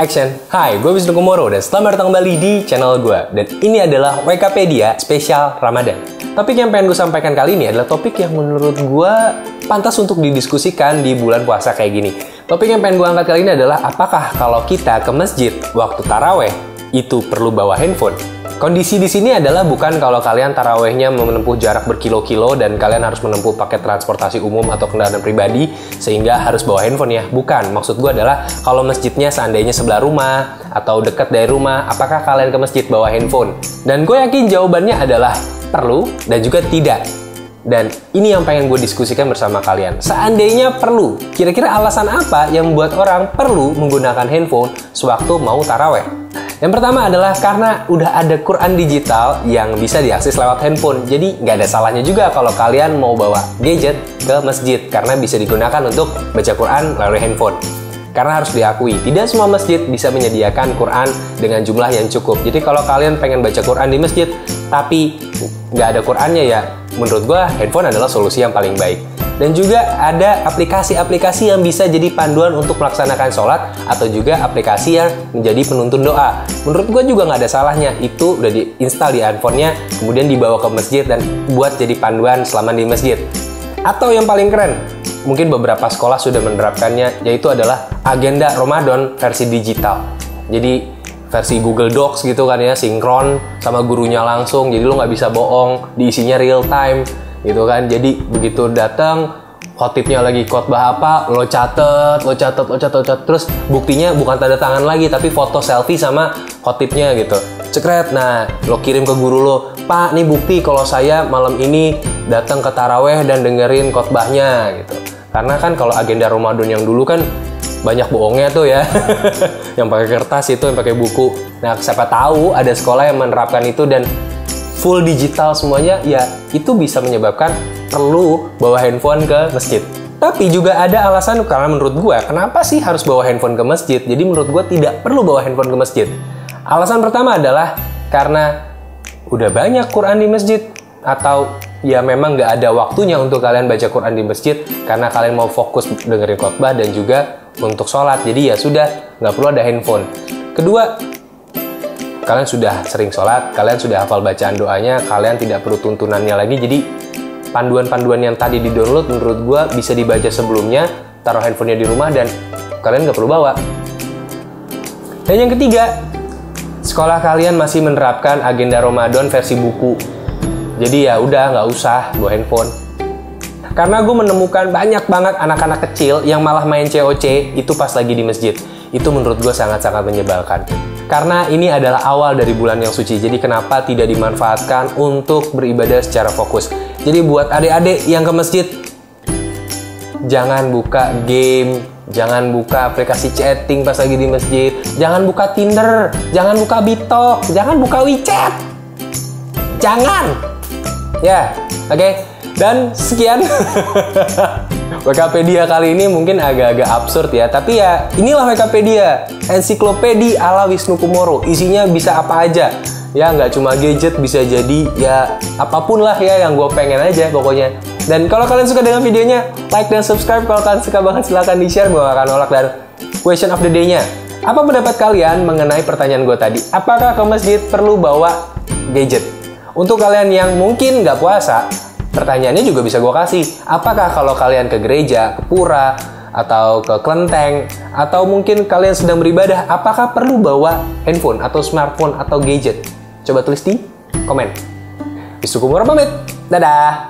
Action! Hai, gue Wisnu Kumoro dan selamat datang kembali di channel gue. Dan ini adalah WKpedia spesial Ramadan. Topik yang pengen gue sampaikan kali ini adalah topik yang menurut gue pantas untuk didiskusikan di bulan puasa kayak gini. Topik yang pengen gue angkat kali ini adalah apakah kalau kita ke masjid waktu taraweh itu perlu bawa handphone? Kondisi di sini adalah bukan kalau kalian tarawehnya menempuh jarak berkilo-kilo dan kalian harus menempuh pakai transportasi umum atau kendaraan pribadi sehingga harus bawa handphone ya. Bukan, maksud gue adalah kalau masjidnya seandainya sebelah rumah atau dekat dari rumah, apakah kalian ke masjid bawa handphone? Dan gue yakin jawabannya adalah perlu dan juga tidak. Dan ini yang pengen gue diskusikan bersama kalian. Seandainya perlu, kira-kira alasan apa yang membuat orang perlu menggunakan handphone sewaktu mau taraweh? Yang pertama adalah karena udah ada Quran digital yang bisa diakses lewat handphone. Jadi nggak ada salahnya juga kalau kalian mau bawa gadget ke masjid karena bisa digunakan untuk baca Quran melalui handphone. Karena harus diakui, tidak semua masjid bisa menyediakan Quran dengan jumlah yang cukup. Jadi kalau kalian pengen baca Quran di masjid, tapi nggak ada Qurannya ya, menurut gua handphone adalah solusi yang paling baik. Dan juga ada aplikasi-aplikasi yang bisa jadi panduan untuk melaksanakan sholat atau juga aplikasi yang menjadi penuntun doa. Menurut gue juga nggak ada salahnya, itu udah diinstal di handphonenya, kemudian dibawa ke masjid dan buat jadi panduan selama di masjid. Atau yang paling keren, mungkin beberapa sekolah sudah menerapkannya, yaitu adalah agenda Ramadan versi digital. Jadi versi Google Docs gitu kan ya, sinkron sama gurunya langsung, jadi lo nggak bisa bohong, diisinya real time gitu kan. Jadi begitu datang khotibnya lagi khotbah apa, lo catet, terus buktinya bukan tanda tangan lagi tapi foto selfie sama khotibnya gitu, cekret. Nah, lo kirim ke guru lo, Pak, nih bukti kalau saya malam ini datang ke taraweh dan dengerin khotbahnya gitu. Karena kan kalau agenda Ramadan yang dulu kan banyak bohongnya tuh ya, yang pakai kertas itu, yang pakai buku. Nah, siapa tahu ada sekolah yang menerapkan itu dan full digital semuanya, ya itu bisa menyebabkan perlu bawa handphone ke masjid. Tapi juga ada alasan karena menurut gue, kenapa sih harus bawa handphone ke masjid? Jadi menurut gue tidak perlu bawa handphone ke masjid. Alasan pertama adalah karena udah banyak Quran di masjid, atau ya memang nggak ada waktunya untuk kalian baca Quran di masjid karena kalian mau fokus dengerin khotbah dan juga untuk sholat. Jadi ya sudah, nggak perlu ada handphone. Kedua, kalian sudah sering sholat, kalian sudah hafal bacaan doanya, kalian tidak perlu tuntunannya lagi. Jadi panduan-panduan yang tadi di-download menurut gue bisa dibaca sebelumnya, taruh handphonenya di rumah dan kalian nggak perlu bawa. Dan yang ketiga, sekolah kalian masih menerapkan agenda Ramadan versi buku. Jadi ya udah nggak usah bawa handphone. Karena gue menemukan banyak banget anak-anak kecil yang malah main COC itu pas lagi di masjid. Itu menurut gue sangat-sangat menyebalkan. Karena ini adalah awal dari bulan yang suci, jadi kenapa tidak dimanfaatkan untuk beribadah secara fokus. Jadi buat adik-adik yang ke masjid, jangan buka game, jangan buka aplikasi chatting pas lagi di masjid, jangan buka Tinder, jangan buka Bitok, jangan buka WeChat. Jangan! Ya, oke. Dan sekian WKpedia kali ini mungkin agak-agak absurd ya, tapi ya inilah WKpedia, ensiklopedia ala Wisnu Kumoro. Isinya bisa apa aja ya, nggak cuma gadget, bisa jadi ya apapun lah ya yang gue pengen aja pokoknya. Dan kalau kalian suka dengan videonya, like dan subscribe. Kalau kalian suka banget silahkan di share, gue akan nolak. Dan question of the day-nya, apa pendapat kalian mengenai pertanyaan gue tadi? Apakah ke masjid perlu bawa gadget? Untuk kalian yang mungkin nggak puasa, pertanyaannya juga bisa gue kasih. Apakah kalau kalian ke gereja, ke pura, atau ke kelenteng, atau mungkin kalian sedang beribadah, apakah perlu bawa handphone, atau smartphone, atau gadget? Coba tulis di komen. Wisnu Kumoro pamit. Dadah!